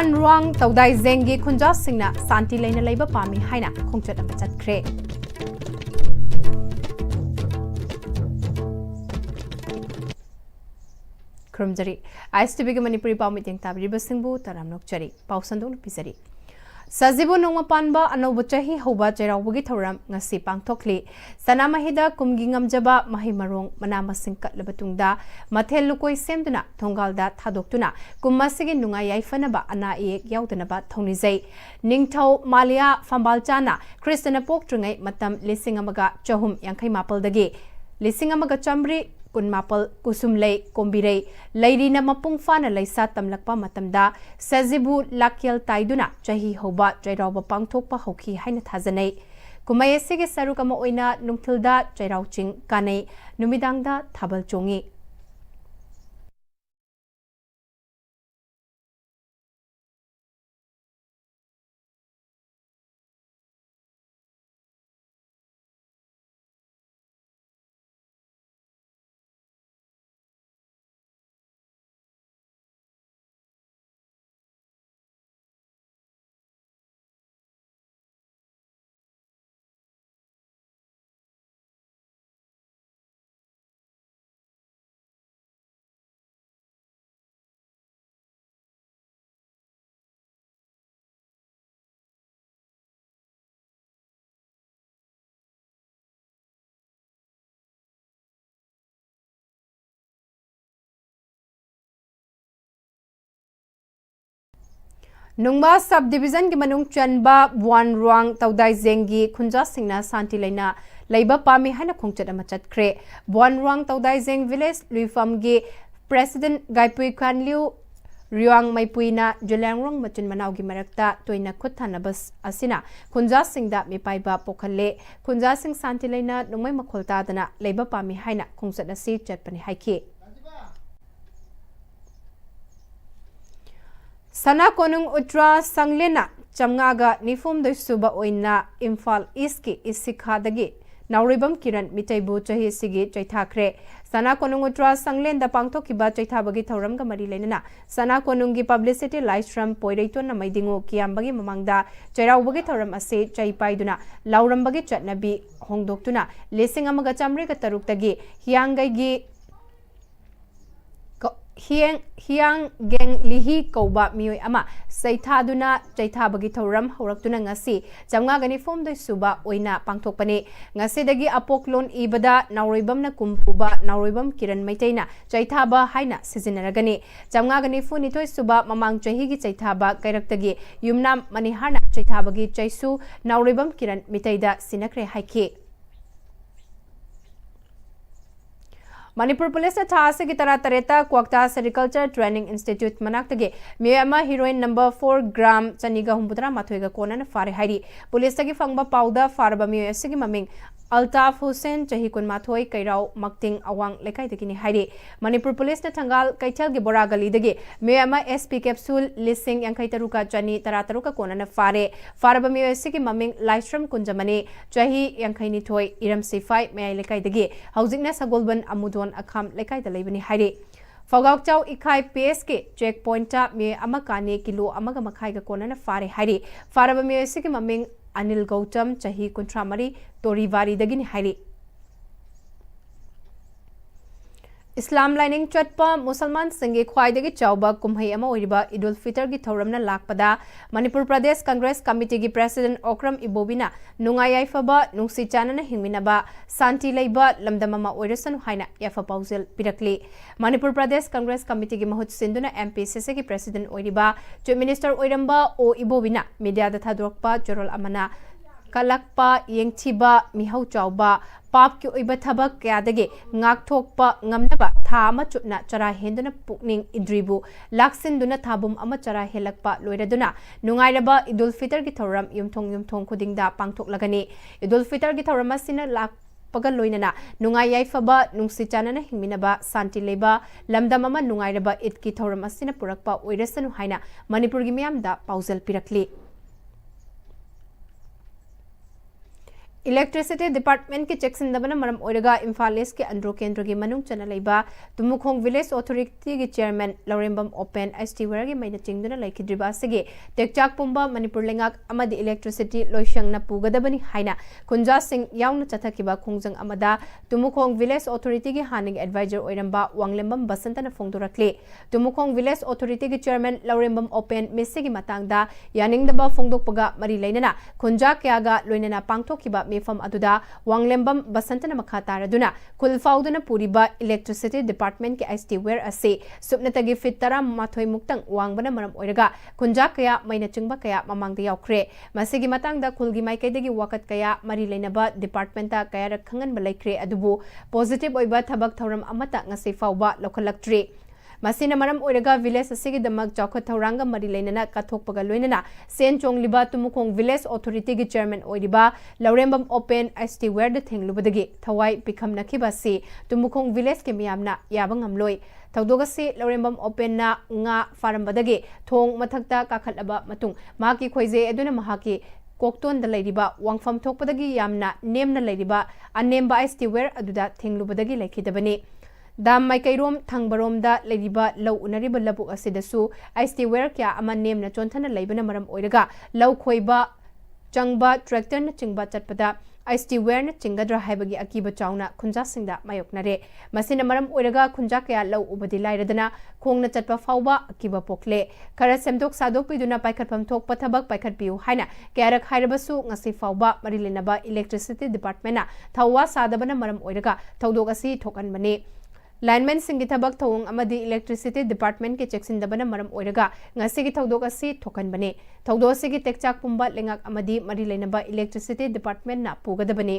Ruang Taudai Zengi Kunja Singna Santi Lena Labor Pami Haina Kongchat and Pachat Kre. Krumjari, Istv Manipuri Pau meeting Tabri Basingbu, Taramnok Chari, Pausandong Pisari. Sazibu Noma Panba, Anobuchahi, Hoba, Jerabugi Toram, Nasi Pangtokli, Sanamahida, Kumgingam Jaba, Mahimarong, Manama Sinkat Labatunda, Matel Lukoi Semduna, Tongalda, Tadoktuna, Kumasigi Nunga Yaifanaba, Ana E, Yaudanaba, Tonizay, Ningtau, Malia, Fambalchana, Christina Poktrungai, Matam, Lissingamaga, Chahum, Yankai Mapal Dagi, Lissingamaga Chambri, Kun Mapal, Kusumlay, Kombirey, Lady na mapung fana laysa tamlakpa matamda, Sazibu Lakyal Taiduna, Jahi Hoba, Jairauba Pangtokpa Hoki Haina Tazanay. Kumayasige Sarukama Oina, Nungtilda, Jairauching, Kanay, Numidangda, Tabal Chongi. Nungba subdivision ki manung chanba Buan Ruang Taudai Zengi Kunja Singna Santi Lena Labor Pami Hana Kongchat Amachat Kre Buan Ruang Taudai Zeng Village Luifam Gi President Gaipui Kanliu Ruang Maipuina Julang Rong Machun Manau Gi Marakta Toina Kuthanabas Asina Kunja Singda Mipaiba Pokale Kunja Sing Santi Lena Nungmai Makolta Dana Labor Pami Hana Kongchat Asi Chatpani Haiki Sana Konung Utra Sanglena Chamgaga Nifum de Suba Oina Imphal Iski Isikha Dagi Nauribam Kiran Mitaibu Chahi Sigi Chaitakre Sana Konung Utra Sanglen the Pangtokiba Chaitabagi Tauram Gamari Lenana Sana Konungi Publicity Livestream Poireton Namaidingo Kiambagi Mamangda Chairaubugi Tauram Ase Chaipaiduna Laurambagi Chatnabi Hongdoktuna Lissing Amaga Chamri Kataruktagi Hiangai Hiang Geng Lihi Koba Mioi Ama Saitaduna Chaitabagi Tauram Horaktuna Ngasi Jamgagani Form de Suba Oina Pangtokpani Ngasi Dagi Apoklon Ibada Nauribam na Kumpuba Nauribam Kiran Maitaina Chaitaba Haina Sizinaragani Jamgagani Funitoi Suba Mamang Chahigi Chaitaba Kairaktagi Yumnam Manihana Chaitabagi Chaisu Nauribam Kiran Mitaida Sinakre Haiki Manipur Police Thase ki tara tareta Kwakta Sericulture Training Institute Manaktage Miyama Heroin number 4 gram Chaniga Humputra Mathoiga Konan Fare Hairi Police Tagi Fangba Pauda Farba Miyasigi Maming Altaf Hussein Chahikun Mathoi Kairau Makting Awang Lekai Dagini Hairi Manipur Police na Tangal Kaitel gi Boragali Dagi Miyama SP Capsule Listing Yang Kaitaruka Chani Tarataruka Konan Fare Farba Miyasigi Maming Livestream Kunjamani Chahi Yang Kaini Thoi Iram Sifai May Lekai Dagi Housingna Sagolban Amudon Akam Lekai Dalibani Hairi Fogak Chow Ikai PSK checkpoint me Amakani Kilo Amaga Makai Konan Fare Hairi Farba Miyasigi Maming Anil Gautam Chahi Kuntramari Torivari Dagini Hairi Islam lining Chatpa Musalman Singhi Khwaidagi Chauba Kumhai Ama Oiriba Idul Fitr gi Thoramna Lakpada Manipur Pradesh Congress Committee gi President Okram Ibobina Nungayai Faba Nungsi Chanana Hingminaba Santi Leiba Lamdamama Oirasan Haina Yafa Pausel Pirakli Manipur Pradesh Congress Committee gi Mahut Sinduna MPCC gi President Oiriba Chief Minister Oiramba O Ibobina Media Thadrokpa Jorol Amana Kalakpa Yengchiba Mihau Chauba Pap ki oiba thabak kyadagi ngak thokpa ngamnaba tha ama chutna chara henduna pukning idribu laksinduna thabum ama chara helakpa loiraduna nungairaba Idul Fitr gi thoram yumthong khudingda pangthoklagani Idul Fitr gi thoram asina lak pagal loinana nungai yaifaba nungsi chanana hingminaba santi leba lamdam ama nungairaba id ki thoram asina purakpa oirasanu haina Manipur gi miyamda pausal pirakli electricity department की चेक्सिंदबना मरम ओइरगा Imphal east के अंड्रो केंद्र की मनुंग चना लेबा Tumukhong village authority की chairman Laurembam ओपन एसटीवर की मैना चिंगदुना लैखिद्रिबा सिगे टेक्चाक पुंबा मणिपुर लेंगाक अमदी इलेक्ट्रिसिटी लोइशंगना पुगदबनी हाइना खुंजा सिंह याउना चथकिबा खोंजंग अमदा तुमुखोंग विलेज अथॉरिटी की हानिंग एडवाइजर ओइरंबा वांगलेंबम बसंतना फोंदोरखले तुमुखोंग विलेज अथॉरिटी की चेयरमैन लौरेंबम ओपन मिसे की मातांगदा यानिंगदबा फोंदोकपगा मरी लेनना खुंजा क्यागा लोइनना पांगथोकिबा मेफम अदुदा वांगलेंबम बसंतना मखा तारदुना खुलफाउदना पुरिबा इलेक्ट्रिसिटी डिपार्टमेंट के एसटी वेयर असे सुपनतगी फिट तरा माथोय मुक्तंग वांगबना मरम ओइरगा खुंजा कया मैना चिंगबा कया ममांगदा यावख्रे मसिगी मातांगदा खुलगी माइकैदगी वाकत कया मरी लेनबा डिपार्टमेंटा कया रखंगन बलैख्रे अदुबु पॉजिटिव ओइबा थबक थौरम अमता ngasi फाउबा लोखलक्ट्री मसीना मरम ओइरगा विलेज असिगी दमक चौखत थौरांगा मरी लेनना कथोकपगा लोइनना सेन चोंगलिबा तुमुखोंग विलेज अथॉरिटी की चेयरमैन ओइरिबा लौरेंबम ओपन एसटी वेयर द थेंगलुबदगी थवाई पिखमनखिबासी तुमुखोंग विलेज के मियामना याबंगमलोय थौदोगसी लौरेंबम ओपन ना nga फारंबदगी थोंग मथक्ता काखलबा मतुंग माकी खोइजे अदुना महाकी कोक्टोन द लैरिबा वांगफम थोकपदगी यामना नेमना लैरिबा अनेमबा एसटी वेयर अदुदा थेंगलुबदगी लैखिदबनी दाम माइकैरोम थंगबरोमदा लैरिबा लौ उनरिबा लबुक असिदसु एसटी वेयर क्या अमा नेमना चोंथना लैबना मरम ओइरगा लौ खोइबा चंगबा ट्रैक्टर न चिंगबा चटपदा एसटी वेयर न चिंगद्रा हाइबगी अकीबा चाउना खुंजा सिंगदा मायोकनरे मसिना मरम ओइरगा खुंजा क्या लौ उबदि लाइरदना खोंगना चटपा फाउबा अकीबा पोखले खरा सेमदोक सादोक पिदुना पाइखतफम थोकपा थबक पाइखतपियु हाइना क्यारक हाइरबसु ngasi फाउबा मरिलेनबा इलेक्ट्रिसिटी डिपार्टमेंटना थौवा सादबना मरम ओइरगा थौदोक असि थोकनबने लाइनमैन सिंह थबक थौंग अमदी इलेक्ट्रिसिटी डिपार्टमेंट के चेक्सिंदबना मरम ओइरगा ngasi की थौदोक असि थोकनबने थौदो असि की टेक्चाक पुंबा लेंगाक अमदी मरी लेनबा इलेक्ट्रिसिटी डिपार्टमेंट ना पुगदबने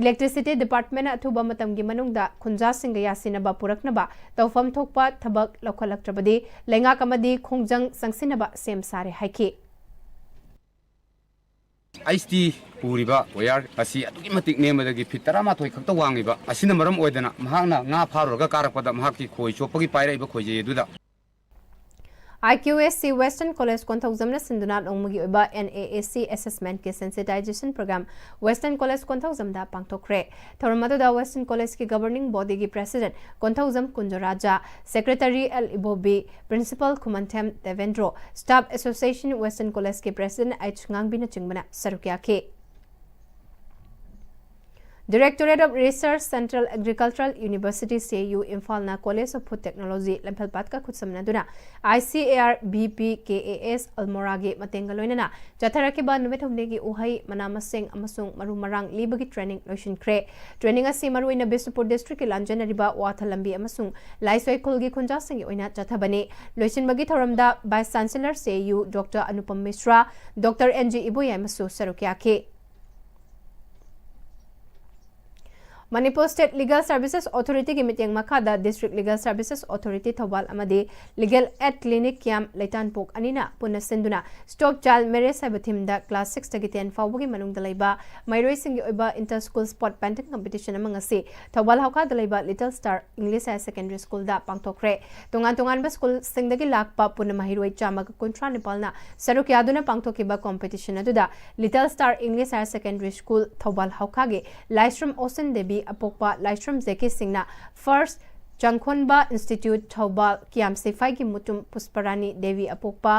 इलेक्ट्रिसिटी डिपार्टमेंट अथुबा मतमगी मनुंगदा खुंजा सिंह यासिनबा पुरकनबा तौफम थोकपा थबक लौखलक्त्रबदि लेंगाक अमदी खोंजंग संगसिनबा सेम सारे हाइकी आईएसटी पूरीबा वायर असी अतुकी मतिक नेमदगी फिट 13 खक्ता वांगिबा असिना मरम ओइदना महांगना nga फारोगा कारकपदा महाकी खोइ चोपगी पाइराइबा खोइजे दुदा IQAC Western College Konthausamna Sinduna Longmugi Oiba NAAC Assessment के Sensitization Program Western College Konthausamda Pangtokre Thoramada Western College की Governing Body की President Konthausam Kunjaraja Secretary L Ibobi Principal Kumantem Devendro Staff Association Western College के President H Ngangbina Chingbana Sarukya के Directorate of Research Central Agricultural University CAU Imphal na College of Food Technology Lamphal ka khutsamna duna ICAR BPKAS Almorage Matengaloinana Chatharaki ba numit humne gi uhai manamasing amasung maru marang libagi training lotion kre training asi maru ina Bisnupur district lanjana riba wathalambi amasung laisoi khulgi khunja singi oina chathabane lotion bagi thoramda Vice Chancellor CAU Dr Anupam Mishra Dr NG Iboya masu sarukya ke Manipur State Legal Services Authority की meeting मखादा District Legal Services Authority Thoubal अमदी Legal Aid Clinic क्याम लेटान पोक अनिना पुनः सिंधुना Stop Child Marriage हाइबा थीमदा Class 6 तगी 10 फाउबगी मनुंग दलाइबा माइरोई सिंगी ओइबा Inter School Sport Painting Competition अमंग असी Thoubal हौका दलाइबा Little Star English Higher Secondary School दा पांगथोखरे तोंगान तोंगान बा स्कूल सिंगदगी लाकपा पुनः माहिरोई चामग कुंट्रा नेपालना सरुक यादुना पांगथोखिबा competition अदुदा Little Star English Higher Secondary School Thoubal हौकागे लाइस्ट्रम ओसन Devi अपोकपा लाइस्ट्रम JK सिंगना first Changkhonba Institute Thobal Kiam Sefai ki Mutum Pusparani Devi Apokpa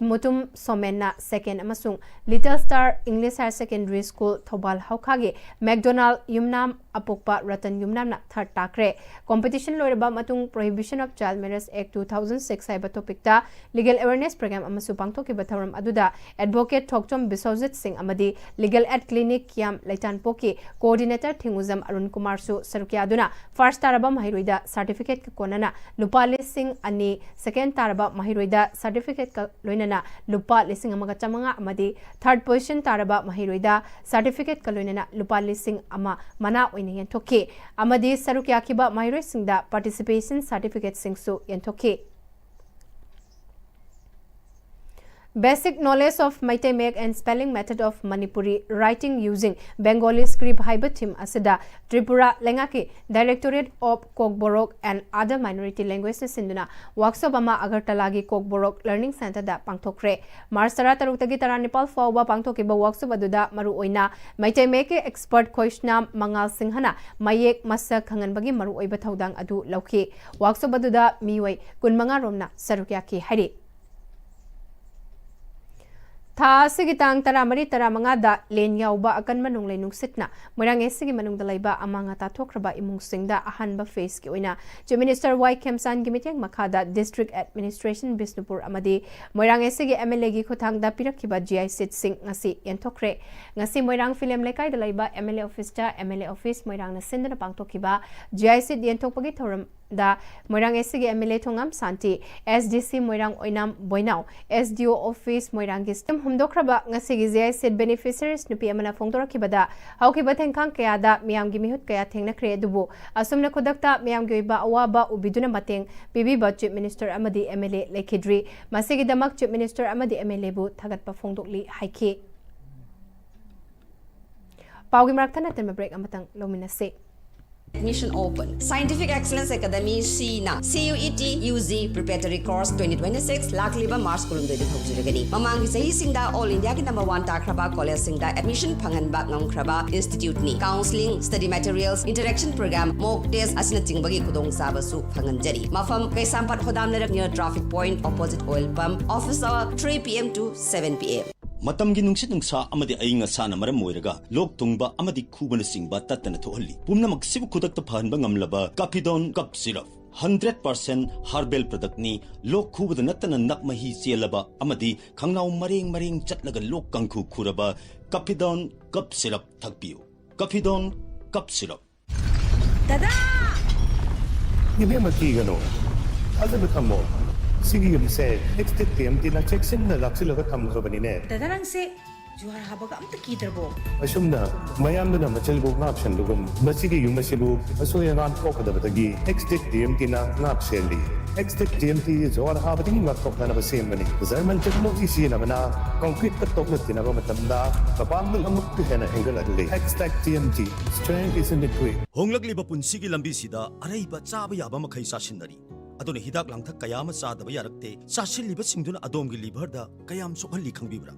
Mutum Somenna Second Amasung Little Star English Higher Secondary School Thobal Haukage McDonald Yumnam Apokpa Ratan Yumnam na third takre competition loiraba matung Prohibition of Child Marriage Act 2006 haiba topic ta legal awareness program amasu pangthoki batharam aduda advocate Thokchom Biswajit Singh amadi legal aid clinic Kiam Laitan Poki coordinator Thinguzam Arun Kumar su sarukya aduna first taraba mahiroida certificate ka konana lupa lising ani second taraba mahiroida certificate ka loinana lupa lising amaga chamanga amadi third position taraba mahiroida certificate ka loinana lupa lising ama mana Yentoke Amadi Sarukya Kiba Mairoi Singda participation certificate Singsu Yentoke Basic knowledge of Maitai Mek and spelling method of Manipuri writing using Bengali script haiba thim asida Tripura Lengaki Directorate of Kokborok and other minority languages sinduna workshop ama Agartala gi Kokborok Learning Center da pangthokre March 13 Taranipal fawba pangthokiba workshop aduda maru oina Maitai Mek expert Khoishna Mangal Singhana Mayek Masak khanganbagi maru oiba thodang adu lauki workshop aduda miwai kunmanga romna sarukyaki hari Tha sigi tang taramari taramanga da len yauba akan manung lenung sitna moirang sigi manung dalaiba amanga ta thokraba imung singda ahanba face ki oina Chief Minister Y Kemsan gi miteng makhada District Administration Bisnupur amadi moirang sigi MLA gi khothang da pirakhiba GI sit sing ngasi yenthokre ngasi moirang film lekai dalaiba MLA office ta MLA office moirang na sindana pangtokhiba GI sit yenthokpagi thoram da moirang sigi MLA thongam santi SDC moirang oinam boinau SDO office moirang gi stem humdokraba ngasigi GI sit beneficiaries nupi amana phongdorakibada haukiba thengkhang kaya da miyam gi mihut kaya thengna kre dubu asumna khodakta miyam gi ba awaba ubiduna mateng pibiba Chief Minister amadi MLA lekhidri masigi damak Chief Minister amadi MLA bu thagatpa phongdokli haiki paugi marakthana tenma break amatang lominase Admission open. Scientific Excellence Academy CNA CUET UZ Preparatory Course 2026 Lakliba March Kulumdoi Hojuragani. Mamangi sahi singda All India ki number 1 takraba college singda admission phanganba ngamkraba institute ni. Counseling, study materials, interaction program, mock test asina tingbagi kudong sabasu phanganjari. Mafam Kaisampat Khodam Narak near traffic point opposite oil pump. Office hour 3 PM to 7 PM. Matamgi nungsit nungsa amadi ayinga sana maram moiraga lok tungba amadi khubana singba tatana thohalli pumna maksibu khudakta phanba ngamlaba Capidon cup syrup 100% herbal product ni lok khubada natana nakmahi selaba amadi khangnau mareng chatlaga lok kangkhu khuraba Capidon cup syrup thakpiu Capidon cup syrup Dada Give him a key gano Other become more Sige yung say, next time, tinachek sin na laksi laga tam ka ba ni ne? Dadarang se, juhar haba ka amta kidrabo. Asum na, mayam na machalbog na option lugum. Basige yung masilub, aso yung ang ko kada batagi. Next time, tina ngap seli. Next time, juhar haba tingin ngak na basim mani. Zaman cek mo isi na mana, concrete katok na tina ba matanda, kapag amuk tuhen na enggal adli. Next TMT, strength is in the quick. Honglagli ba pun sige lambi sida aray ba chaba yaba makai sasinari. Adone hidak langthak kayama sadaba yarakte sasilliba singduna adomgi liver da kayam sokhalli khangbibra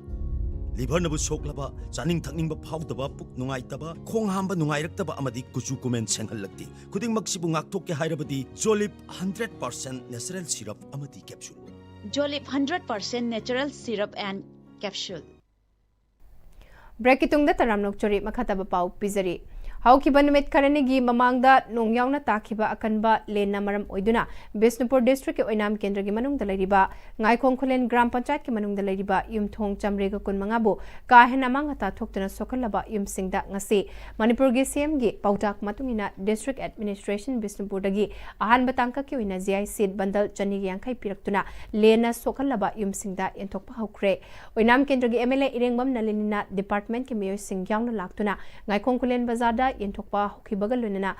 liver nabu soklaba chaning thakning ba phawdaba puk nungai taba khong hamba nungai raktaba amadi kuchu comment senghallakti khuding maksibu ngakthok ke hairabadi Jolip 100% natural syrup amadi capsule Jolip 100% natural syrup and capsule. Break itungda taramnok chori makhataba pau pizari Haukiba numit karanigi mamangda nong yauna takiba akanba lena maram oiduna Bisnupur district ke oinam kendra gi manung dalariba ngaikong khulen gram panchayat ke manung dalariba yumthong chamrega kun mangabu ka hena mangata thoktuna sokalaba yumsingda ngasi Manipur gi CM gi pautak matungina district administration Bisnupur dagi ahan batangka ke oina GI seat bandal chani yankai piraktuna lena sokalaba yumsingda enthokpa haukre oinam kendra gi MLA irengbam nalinina department ke mayor sing yauna laktuna ngaikong khulen bazar da yenthokpa hokibaga lunana